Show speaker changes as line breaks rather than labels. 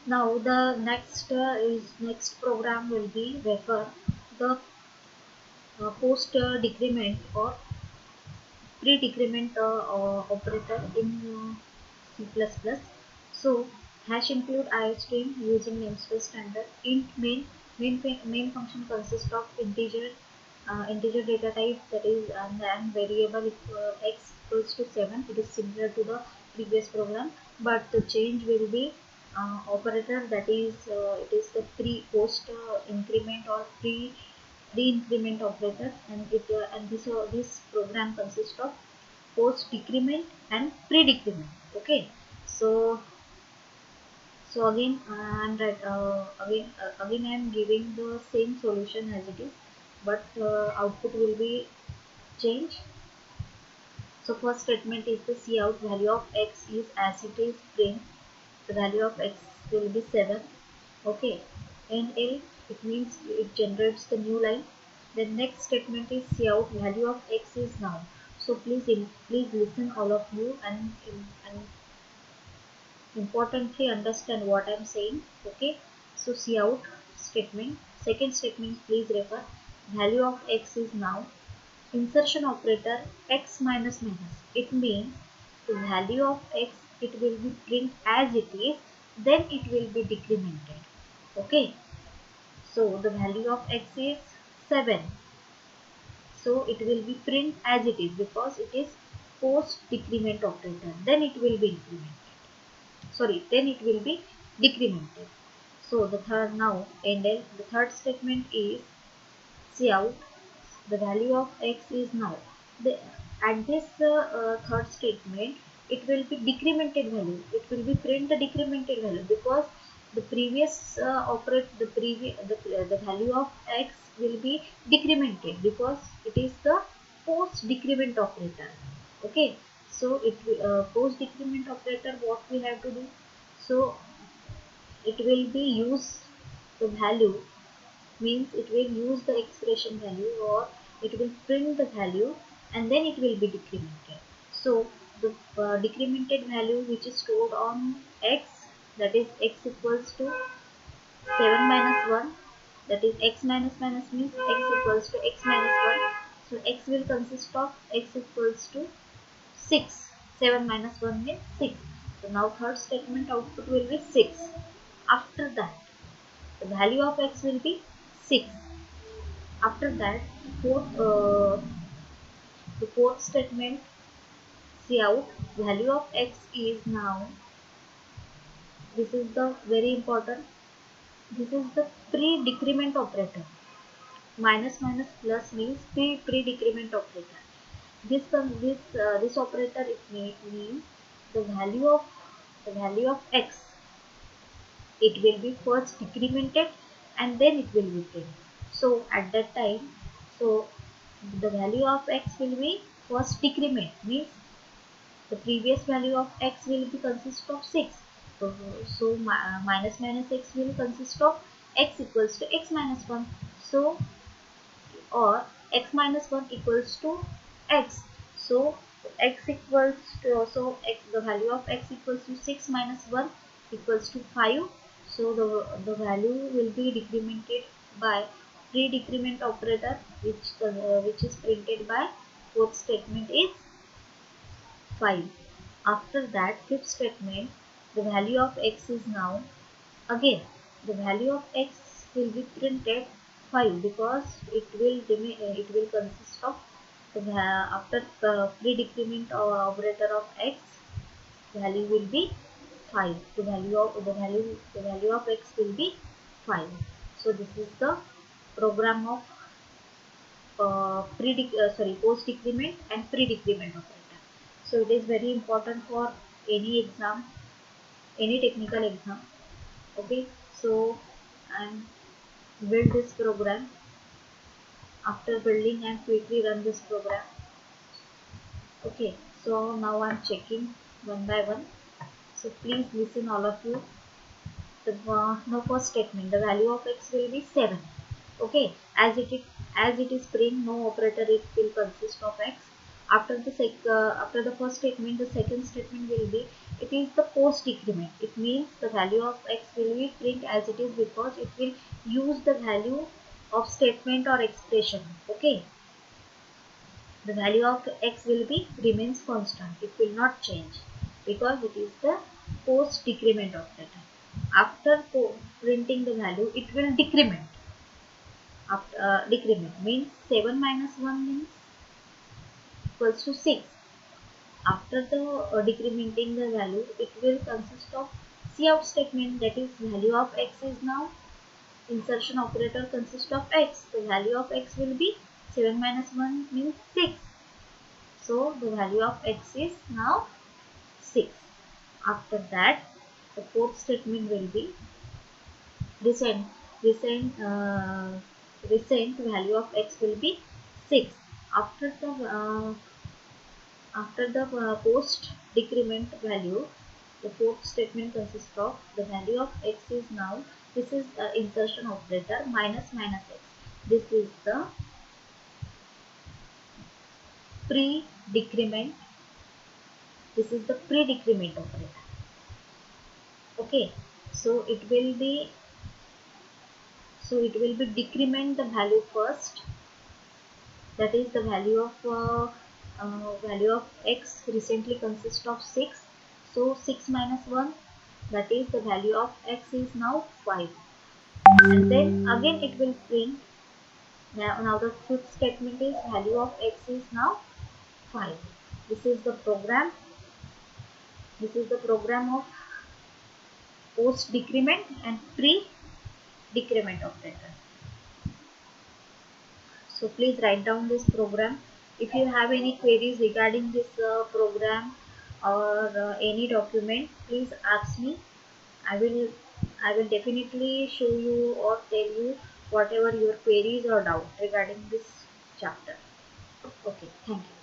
Now the next program will be refer the post decrement or pre-decrement operator in C++. So hash include iostream using namespace standard. Int main function consists of integer data type, that is and variable if x equals to 7. It is similar to the previous program, but the change will be operator, that is it is the pre post increment or pre increment operator, and this program consists of post decrement and pre decrement. Okay, so again I'm right again I am giving the same solution as it is, but output will be changed. So first statement is the cout value of x is as it is print. The value of x will be 7. Okay, and L, it means it generates the new line. The next statement is cout value of x is now. So please listen all of you, and importantly understand what I am saying. Okay, so cout statement. Second statement, please refer. Value of x is now. Insertion operator x minus minus. It means the value of x, it will be print as it is, then it will be decremented. Okay, so the value of x is 7. So it will be print as it is because it is post decrement operator. Then it will be incremented. Sorry, then it will be decremented. So the third now ended. The third statement is cout. The value of x is now. At this third statement, it will be decremented value. It will be print the decremented value because the previous the value of x will be decremented because it is the post decrement operator. Okay, so it post decrement operator, what we have to do? So it will be use the value, means it will use the expression value, or it will print the value and then it will be decremented. So the decremented value which is stored on x, that is x equals to 7 minus 1, that is x minus minus means x equals to x minus 1. So x will consist of x equals to 6. 7 minus 1 means 6. So now third statement output will be 6. After that the value of x will be 6. After that, the fourth statement, cout value of x is now. This is the very important. This is the pre-decrement operator. Minus minus plus means pre-decrement operator. This operator, it means the value of x. It will be first decremented and then it will be print. So at that time, so the value of x will be first decrement, means the previous value of x will be consist of 6. So minus minus x will consist of x equals to x minus 1. So or x minus 1 equals to x. So x equals to, so x, the value of x equals to 6 minus 1 equals to 5. So the value will be decremented by pre-decrement operator, which is printed by fourth statement is 5. After that, fifth statement, the value of x is now. Again, the value of x will be printed 5 because it will consist of after pre-decrement operator of x, value will be 5. The value of x will be 5. So this is the program of post decrement and pre-decrement operator. So it is very important for any exam, any technical exam. Okay, so and build this program. After building and quickly run this program. Okay, so now I'm checking one by one. So please listen all of you. The no first statement, the value of x will be 7. Okay, as it is print, no operator, it will consist of x. After the first statement, the second statement will be, it is the post decrement. It means the value of x will be print as it is because it will use the value of statement or expression. Okay, the value of x will be remains constant. It will not change because it is the post decrement operator. After printing the value, it will decrement. After decrement means 7 minus 1 means equals to 6. After the decrementing the value, it will consist of cout statement, that is value of x is now, insertion operator consists of x. The value of x will be 7 minus 1 means 6. So the value of x is now 6. After that, the fourth statement will be recent. Recent value of x will be 6. After the post decrement value, the fourth statement consists of the value of x is now, this is insertion operator, minus x. This is the pre-decrement. This is the pre-decrement operator. Okay, so it will be decrement the value first. That is the value of x recently consists of 6. So 6 minus 1, that is the value of x is now 5. And then again it will print. Now the fifth statement is value of x is now 5. This is the program. This is the program of post decrement and pre decrement operator. So please write down this program. If you have any queries regarding this program or any document, please ask me. I will definitely show you or tell you whatever your queries or doubt regarding this chapter. Okay, thank you.